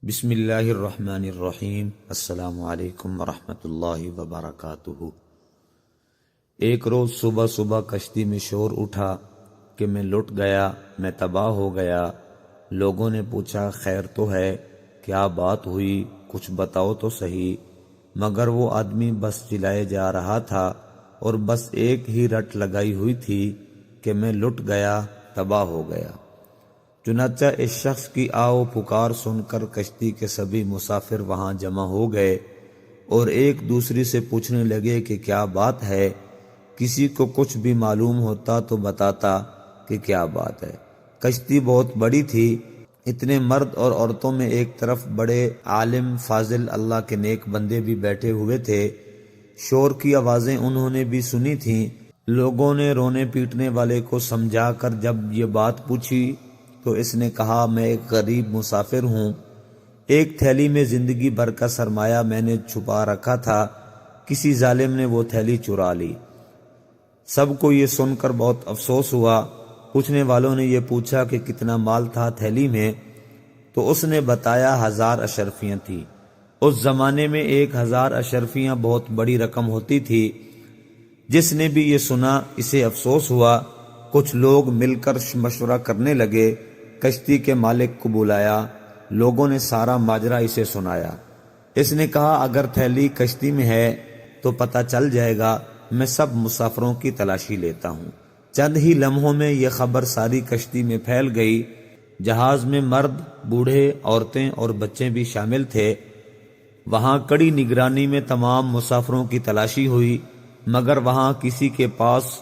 بسم اللہ الرحمن الرحیم۔ السلام علیکم ورحمۃ اللہ وبرکاتہ۔ ایک روز صبح صبح کشتی میں شور اٹھا کہ میں لٹ گیا، میں تباہ ہو گیا۔ لوگوں نے پوچھا خیر تو ہے، کیا بات ہوئی، کچھ بتاؤ تو صحیح۔ مگر وہ آدمی بس چلائے جا رہا تھا اور بس ایک ہی رٹ لگائی ہوئی تھی کہ میں لٹ گیا، تباہ ہو گیا۔ چنانچہ اس شخص کی آؤ پکار سن کر کشتی کے سبھی مسافر وہاں جمع ہو گئے اور ایک دوسرے سے پوچھنے لگے کہ کیا بات ہے۔ کسی کو کچھ بھی معلوم ہوتا تو بتاتا کہ کیا بات ہے۔ کشتی بہت بڑی تھی، اتنے مرد اور عورتوں میں ایک طرف بڑے عالم فاضل اللہ کے نیک بندے بھی بیٹھے ہوئے تھے۔ شور کی آوازیں انہوں نے بھی سنی تھیں۔ لوگوں نے رونے پیٹنے والے کو سمجھا کر جب یہ بات پوچھی تو اس نے کہا میں ایک غریب مسافر ہوں، ایک تھیلی میں زندگی بھر کا سرمایہ میں نے چھپا رکھا تھا، کسی ظالم نے وہ تھیلی چرا لی۔ سب کو یہ سن کر بہت افسوس ہوا۔ پوچھنے والوں نے یہ پوچھا کہ کتنا مال تھا تھیلی میں، تو اس نے بتایا 1000 اشرفیاں تھی۔ اس زمانے میں 1000 اشرفیاں بہت بڑی رقم ہوتی تھی۔ جس نے بھی یہ سنا اسے افسوس ہوا۔ کچھ لوگ مل کر مشورہ کرنے لگے، کشتی کے مالک کو بلایا، لوگوں نے سارا ماجرا اسے سنایا۔ اس نے کہا اگر تھیلی کشتی میں ہے تو پتہ چل جائے گا، میں سب مسافروں کی تلاشی لیتا ہوں۔ چند ہی لمحوں میں یہ خبر ساری کشتی میں پھیل گئی۔ جہاز میں مرد، بوڑھے، عورتیں اور بچے بھی شامل تھے۔ وہاں کڑی نگرانی میں تمام مسافروں کی تلاشی ہوئی، مگر وہاں کسی کے پاس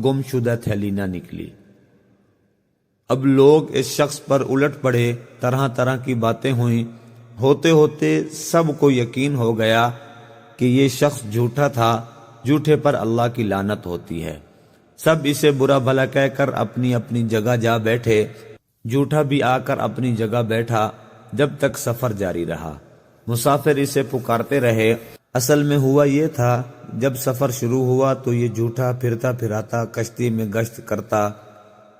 گم شدہ تھیلی نہ نکلی۔ اب لوگ اس شخص پر الٹ پڑے، طرح طرح کی باتیں ہوئیں۔ ہوتے ہوتے سب کو یقین ہو گیا کہ یہ شخص جھوٹا تھا، جھوٹے پر اللہ کی لعنت ہوتی ہے۔ سب اسے برا بھلا کہہ کر اپنی اپنی جگہ جا بیٹھے۔ جھوٹا بھی آ کر اپنی جگہ بیٹھا، جب تک سفر جاری رہا۔ مسافر اسے پکارتے رہے۔ اصل میں ہوا یہ تھا، جب سفر شروع ہوا تو یہ جھوٹا پھرتا پھراتا کشتی میں گشت کرتا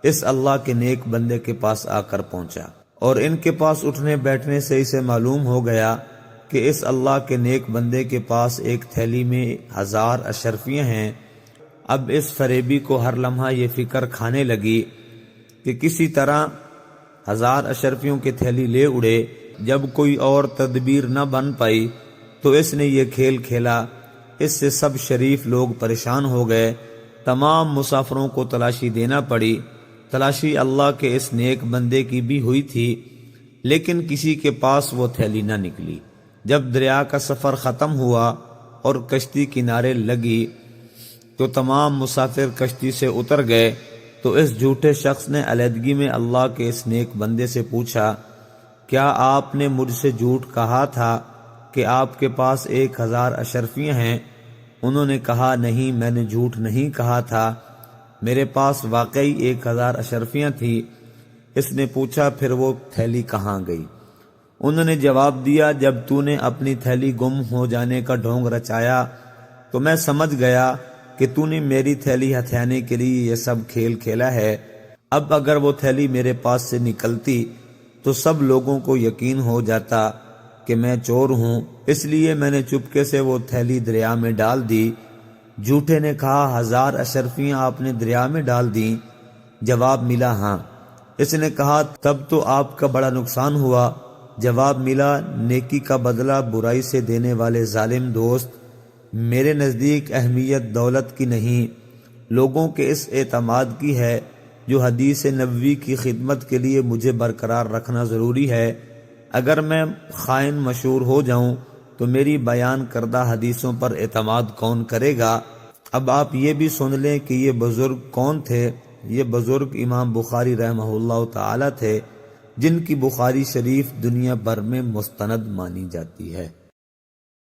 اس اللہ کے نیک بندے کے پاس آ کر پہنچا، اور ان کے پاس اٹھنے بیٹھنے سے اسے معلوم ہو گیا کہ اس اللہ کے نیک بندے کے پاس ایک تھیلی میں 1000 اشرفیاں ہیں۔ اب اس فریبی کو ہر لمحہ یہ فکر کھانے لگی کہ کسی طرح 1000 اشرفیوں کی تھیلی لے اڑے۔ جب کوئی اور تدبیر نہ بن پائی تو اس نے یہ کھیل کھیلا۔ اس سے سب شریف لوگ پریشان ہو گئے۔ تمام مسافروں کو تلاشی دینا پڑی۔ تلاشی اللہ کے اس نیک بندے کی بھی ہوئی تھی، لیکن کسی کے پاس وہ تھیلی نہ نکلی۔ جب دریا کا سفر ختم ہوا اور کشتی کنارے لگی تو تمام مسافر کشتی سے اتر گئے۔ تو اس جھوٹے شخص نے علیحدگی میں اللہ کے اس نیک بندے سے پوچھا کیا آپ نے مجھ سے جھوٹ کہا تھا کہ آپ کے پاس 1000 اشرفیاں ہیں؟ انہوں نے کہا نہیں، میں نے جھوٹ نہیں کہا تھا، میرے پاس واقعی 1000 اشرفیاں تھی۔ اس نے پوچھا پھر وہ تھیلی کہاں گئی؟ انہوں نے جواب دیا جب تو نے اپنی تھیلی گم ہو جانے کا ڈھونگ رچایا تو میں سمجھ گیا کہ تو نے میری تھیلی ہتھیانے کے لیے یہ سب کھیل کھیلا ہے۔ اب اگر وہ تھیلی میرے پاس سے نکلتی تو سب لوگوں کو یقین ہو جاتا کہ میں چور ہوں، اس لیے میں نے چپکے سے وہ تھیلی دریا میں ڈال دی۔ جھوٹے نے کہا 1000 اشرفیاں آپ نے دریا میں ڈال دیں؟ جواب ملا ہاں۔ اس نے کہا تب تو آپ کا بڑا نقصان ہوا۔ جواب ملا نیکی کا بدلہ برائی سے دینے والے ظالم دوست، میرے نزدیک اہمیت دولت کی نہیں، لوگوں کے اس اعتماد کی ہے جو حدیث نبوی کی خدمت کے لیے مجھے برقرار رکھنا ضروری ہے۔ اگر میں خائن مشہور ہو جاؤں تو میری بیان کردہ حدیثوں پر اعتماد کون کرے گا؟ اب آپ یہ بھی سن لیں کہ یہ بزرگ کون تھے۔ یہ بزرگ امام بخاری رحمہ اللہ تعالی تھے، جن کی بخاری شریف دنیا بھر میں مستند مانی جاتی ہے۔